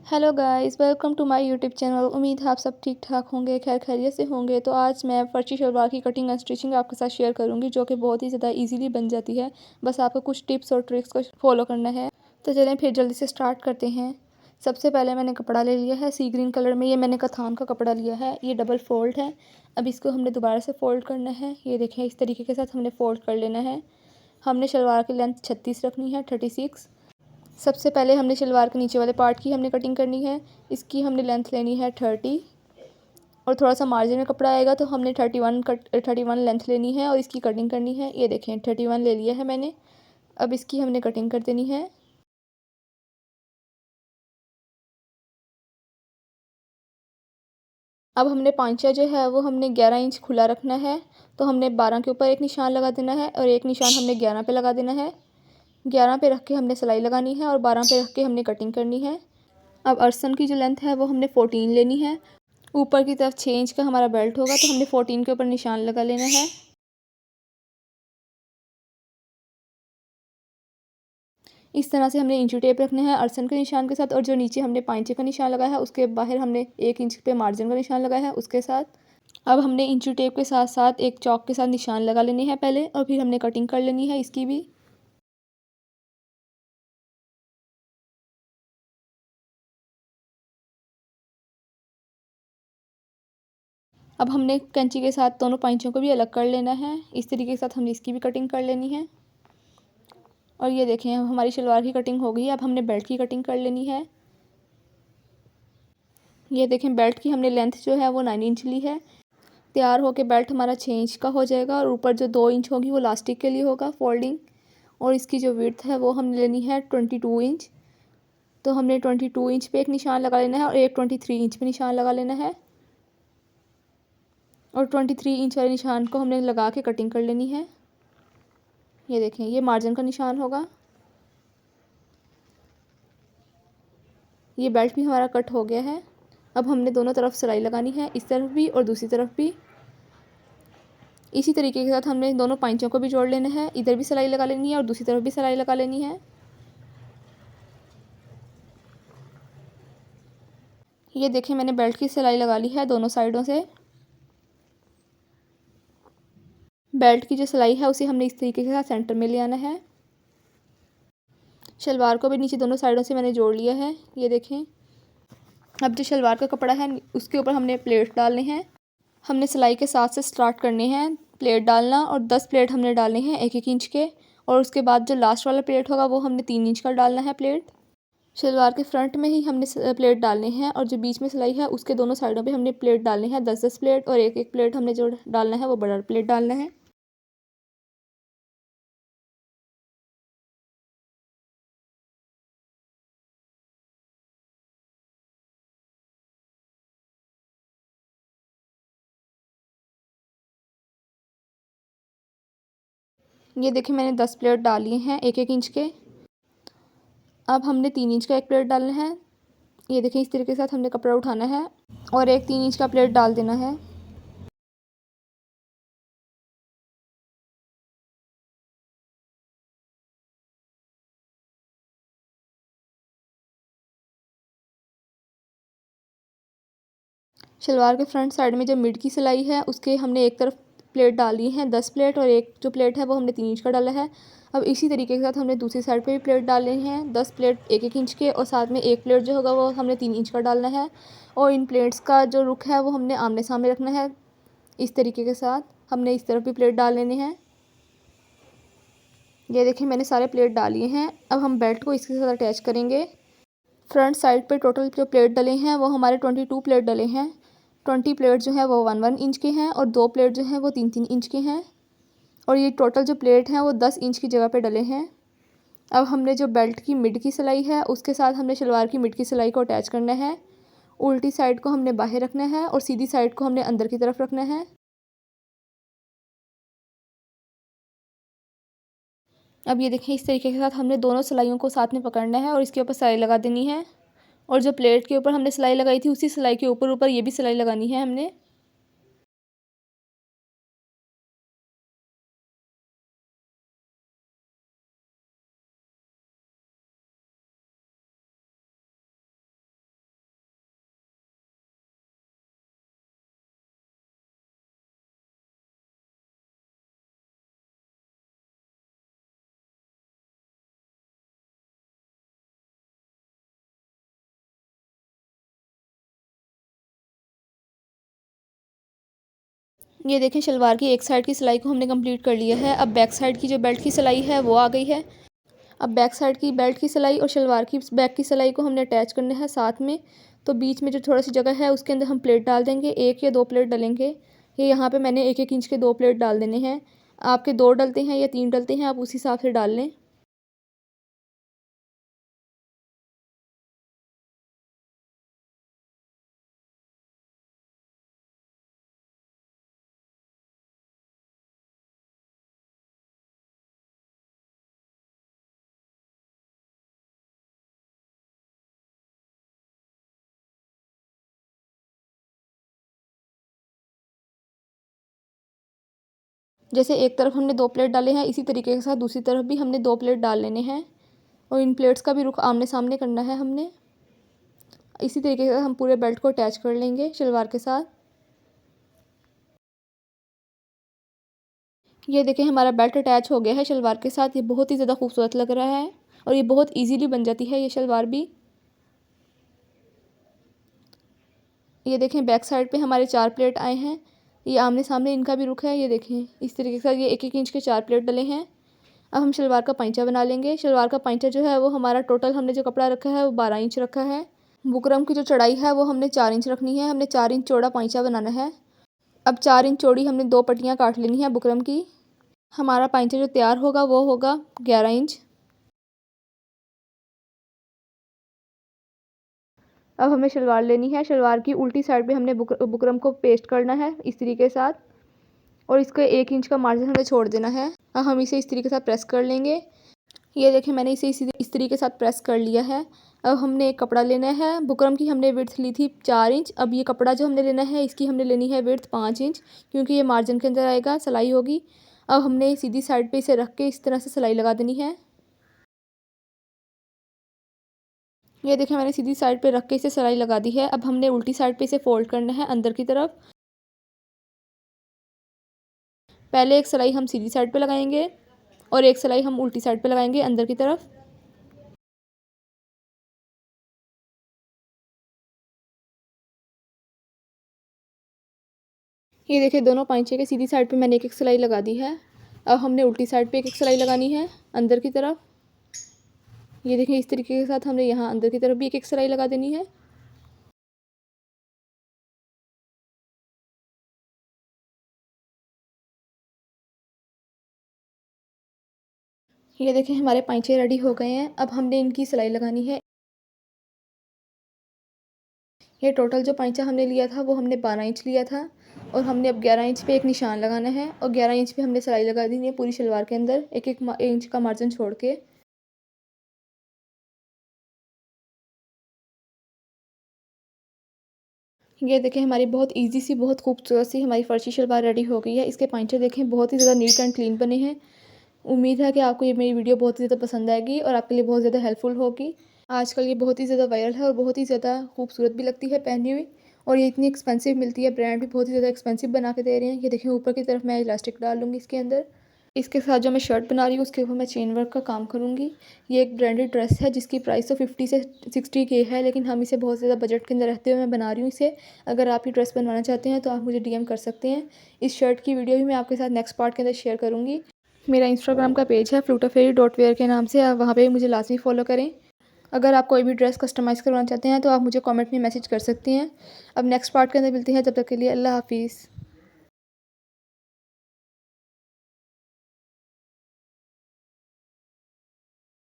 Hello guys, welcome to my YouTube channel. उम्मीद है आप सब ठीक ठाक होंगे, खैर खैरियत से होंगे। तो आज मैं फर्शी शलवार की कटिंग एंड स्टिचिंग आपके साथ शेयर करूंगी, जो कि बहुत ही ज़्यादा इजीली बन जाती है। बस आपको कुछ टिप्स और ट्रिक्स को फॉलो करना है। तो चलें फिर जल्दी से स्टार्ट करते हैं। सबसे पहले मैंने कपड़ा ले लिया है सी ग्रीन कलर में। ये मैंने कथान का कपड़ा लिया है, ये डबल फोल्ड है। अब इसको हमने दोबारा से फोल्ड करना है। ये देखें, इस तरीके के साथ हमने फोल्ड कर लेना है। हमने शलवार की लेंथ 36 रखनी है, 36। सबसे पहले हमने शलवार के नीचे वाले पार्ट की हमने कटिंग करनी है। इसकी हमने लेंथ लेनी है 30, और थोड़ा सा मार्जिन में कपड़ा आएगा तो हमने 31 लेंथ लेनी है और इसकी कटिंग करनी है। ये देखें, 31 ले लिया है मैंने। अब इसकी हमने कटिंग कर देनी है। अब हमने पांचा जो है वो हमने 11 इंच खुला रखना है। तो हमने 12 के ऊपर एक निशान लगा देना है और एक निशान हमने 11 पे लगा देना है। 11 पे रख के हमने सिलाई लगानी है और 12 पे रख के हमने कटिंग करनी है। अब अर्सन की जो लेंथ है वो हमने 14 लेनी है। ऊपर की तरफ 6 इंच का हमारा बेल्ट होगा, तो हमने 14 के ऊपर निशान लगा लेना है। इस तरह से हमने इंची टेप रखना है अर्सन के निशान के साथ, और जो नीचे हमने पाँचे का निशान लगाया है उसके बाहर हमने 1 इंच पे मार्जिन का निशान लगाया है उसके साथ। अब हमने इंची टेप के साथ साथ एक चौक के साथ निशान लगा लेने हैं पहले, और फिर हमने कटिंग कर लेनी है इसकी भी। अब हमने कैंची के साथ दोनों पाँचों को भी अलग कर लेना है। इस तरीके के साथ हमने इसकी भी कटिंग कर लेनी है। और ये देखें, हमारी शलवार की कटिंग हो गई है। अब हमने बेल्ट की कटिंग कर लेनी है। ये देखें, बेल्ट की हमने लेंथ जो है वो 9 इंच ली है। तैयार होके बेल्ट हमारा 6 इंच का हो जाएगा, और ऊपर जो 2 इंच होगी वो लास्टिक के लिए होगा फोल्डिंग। और इसकी जो विड्थ है वो हमने लेनी है 22 इंच। तो हमने 22 इंच पे एक निशान लगा लेना है और एक 23 इंच पे निशान लगा लेना है। और 23 इंच वाले निशान को हमने लगा के कटिंग कर लेनी है। ये देखें, ये मार्जिन का निशान होगा। ये बेल्ट भी हमारा कट हो गया है। अब हमने दोनों तरफ सिलाई लगानी है, इस तरफ भी और दूसरी तरफ भी। इसी तरीके के साथ हमने दोनों पाँचों को भी जोड़ लेना है। इधर भी सिलाई लगा लेनी है और दूसरी तरफ भी सिलाई लगा लेनी है। ये देखें, मैंने बेल्ट की सिलाई लगा ली है दोनों साइडों से। बेल्ट की जो सिलाई है उसे हमने इस तरीके के साथ सेंटर में ले आना है। शलवार को भी नीचे दोनों साइडों से मैंने जोड़ लिया है, ये देखें। अब जो शलवार का कपड़ा है उसके ऊपर हमने प्लेट डालने हैं। हमने सिलाई के साथ से स्टार्ट करने हैं प्लेट डालना, और 10 प्लेट हमने डालने हैं 1-1 इंच के। और उसके बाद जो लास्ट वाला प्लेट होगा वो हमने 3 इंच का डालना है प्लेट। शलवार के फ्रंट में ही हमने प्लेट डालने हैं, और जो बीच में सिलाई है उसके दोनों साइडों पे हमने प्लेट डालने हैं 10-10 प्लेट, और 1-1 प्लेट हमने जो डालना है वो बड़ा प्लेट डालना है। ये देखिए, मैंने 10 प्लेट डाली हैं 1-1 इंच के। अब हमने 3 इंच का एक प्लेट डालना है। ये देखें, इस तरीके के साथ हमने कपड़ा उठाना है और एक 3 इंच का प्लेट डाल देना है। शलवार के फ्रंट साइड में जो मिड की सिलाई है उसके हमने एक तरफ प्लेट डाली है 10 प्लेट, और एक जो प्लेट है वो हमने 3 इंच का डाला है। अब इसी तरीके के साथ हमने दूसरी साइड पे भी प्लेट डालने हैं 10 प्लेट 1-1 इंच के, और साथ में एक प्लेट जो होगा वो हमने 3 इंच का डालना है। और इन प्लेट्स का जो रुख है वो हमने आमने सामने रखना है। इस तरीके के साथ हमने इस तरफ भी प्लेट डाल लेने हैं। ये देखिए, मैंने सारे प्लेट डालिए हैं। अब हम बेल्ट को इसके साथ अटैच करेंगे। फ्रंट साइड पे टोटल जो प्लेट डले हैं वो हमारे 22 प्लेट डले हैं। 20 प्लेट जो है वो 1-1 इंच के हैं, और 2 प्लेट जो हैं वो 3-3 इंच के हैं। और ये टोटल जो प्लेट हैं वो 10 इंच की जगह पे डले हैं। अब हमने जो बेल्ट की मिड की सिलाई है उसके साथ हमने शलवार की मिड की सिलाई को अटैच करना है। उल्टी साइड को हमने बाहर रखना है और सीधी साइड को हमने अंदर की तरफ रखना है। अब ये देखें, इस तरीके के साथ हमने दोनों सिलाइयों को साथ में पकड़ना है और इसके ऊपर सिलाई लगा देनी है। और जो प्लेट के ऊपर हमने सिलाई लगाई थी उसी सिलाई के ऊपर ऊपर ये भी सिलाई लगानी है हमने। ये देखें शलवार की एक साइड की सिलाई को हमने कंप्लीट कर लिया है। अब बैक साइड की जो बेल्ट की सिलाई है वो आ गई है। अब बैक साइड की बेल्ट की सिलाई और शलवार की बैक की सिलाई को हमने अटैच करना है साथ में। तो बीच में जो थोड़ा सी जगह है उसके अंदर हम प्लेट डाल देंगे, 1 या 2 प्लेट डालेंगे। ये यहाँ पे मैंने 1-1 इंच के 2 प्लेट डाल देने हैं। आपके 2 डलते हैं या 3 डलते हैं, आप उस हिसाब से डाल लें। जैसे एक तरफ हमने 2 प्लेट डाले हैं, इसी तरीके के साथ दूसरी तरफ भी हमने 2 प्लेट डाल लेने हैं और इन प्लेट्स का भी रुख आमने सामने करना है हमने। इसी तरीके से हम पूरे बेल्ट को अटैच कर लेंगे शलवार के साथ। ये देखें हमारा बेल्ट अटैच हो गया है शलवार के साथ। ये बहुत ही ज़्यादा खूबसूरत लग रहा है और ये बहुत इजीली बन जाती है ये शलवार भी। ये देखें बैक साइड पे हमारे 4 प्लेट आए हैं। ये आमने सामने इनका भी रुख है। ये देखें इस तरीके से ये 1-1 इंच के 4 प्लेट डले हैं। अब हम शलवार का पैंचा बना लेंगे। शलवार का पैंचा जो है वो हमारा टोटल हमने जो कपड़ा रखा है वो 12 इंच रखा है। बुकरम की जो चौड़ाई है वो हमने 4 इंच रखनी है। हमने 4 इंच चौड़ा पैंचा बनाना है। अब 4 इंच चौड़ी हमने 2 पट्टियाँ काट लेनी है बुकरम की। हमारा पैंचा जो तैयार होगा वो होगा 11 इंच। अब हमें शलवार लेनी है। शलवार की उल्टी साइड पे हमने बुकरम को पेस्ट करना है इस तरीके के साथ और इसके 1 इंच का मार्जिन हमें छोड़ देना है। अब हम इसे इस तरीके के साथ प्रेस कर लेंगे। ये देखें मैंने इसे इस तरीके के साथ प्रेस कर लिया है। अब हमने एक कपड़ा लेना है। बुकरम की हमने विड्थ ली थी 4 इंच। अब ये कपड़ा जो हमने लेना है इसकी हमने लेनी है विड्थ 5 इंच, क्योंकि ये मार्जिन के अंदर आएगा, सिलाई होगी। अब हमने सीधी साइड पे इसे रख के इस तरह से सिलाई लगा देनी है। ये देखें मैंने सीधी साइड पे रख के इसे सिलाई लगा दी है। अब हमने उल्टी साइड पे इसे फोल्ड करना है अंदर की तरफ। पहले एक सिलाई हम सीधी साइड पे लगाएंगे और एक सिलाई हम उल्टी साइड पे लगाएंगे अंदर की तरफ। ये देखिए दोनों पैंचे के सीधी साइड पे मैंने एक एक सिलाई लगा दी है। अब हमने उल्टी साइड पे एक एक सिलाई लगानी है अंदर की तरफ। ये देखें इस तरीके के साथ हमने यहाँ अंदर की तरफ भी एक एक सिलाई लगा देनी है। ये देखें हमारे पैंचे रेडी हो गए हैं। अब हमने इनकी सिलाई लगानी है। ये टोटल जो पैंचा हमने लिया था वो हमने 12 इंच लिया था और हमने अब 11 इंच पे एक निशान लगाना है और 11 इंच पे हमने सिलाई लगा देनी है पूरी शलवार के अंदर, एक एक इंच का मार्जिन छोड़ के। ये देखें हमारी बहुत इजी सी, बहुत खूबसूरत सी हमारी फ़र्शी शलवार रेडी हो गई है। इसके पैंचे देखें बहुत ही ज़्यादा नीट एंड क्लीन बने हैं। उम्मीद है कि आपको ये मेरी वीडियो बहुत ही ज़्यादा पसंद आएगी और आपके लिए बहुत ज़्यादा हेल्पफुल होगी। आजकल ये बहुत ही ज़्यादा वायरल है और बहुत ही ज़्यादा खूबसूरत भी लगती है पहनी हुई और ये इतनी एक्सपेंसिव मिलती है। ब्रांड भी बहुत ही ज़्यादा एक्सपेंसिव बना के दे रहे हैं। ये देखें ऊपर की तरफ मैं इलास्टिक डाल लूँगी इसके अंदर। इसके साथ जो मैं शर्ट बना रही हूँ उसके ऊपर मैं चेन वर्क का काम करूँगी। ये एक ब्रांडेड ड्रेस है जिसकी प्राइस तो 50 से 60 के है, लेकिन हम इसे बहुत ज़्यादा बजट के अंदर रहते हुए मैं बना रही हूँ इसे। अगर आप ये ड्रेस बनवाना चाहते हैं तो आप मुझे DM कर सकते हैं। इस शर्ट की वीडियो भी मैं आपके साथ नेक्स्ट पार्ट के अंदर शेयर करूँगी। मेरा इंस्टाग्राम का पेज है flutafairy.wear के नाम से, आप वहाँ पे मुझे लाजमी फ़ॉलो करें। अगर आप कोई भी ड्रेस कस्टमाइज़ करवाना चाहते हैं तो आप मुझे कमेंट में मैसेज कर सकते हैं। अब नेक्स्ट पार्ट के अंदर मिलते हैं, तब तक के लिए अल्लाह हाफ़िज़।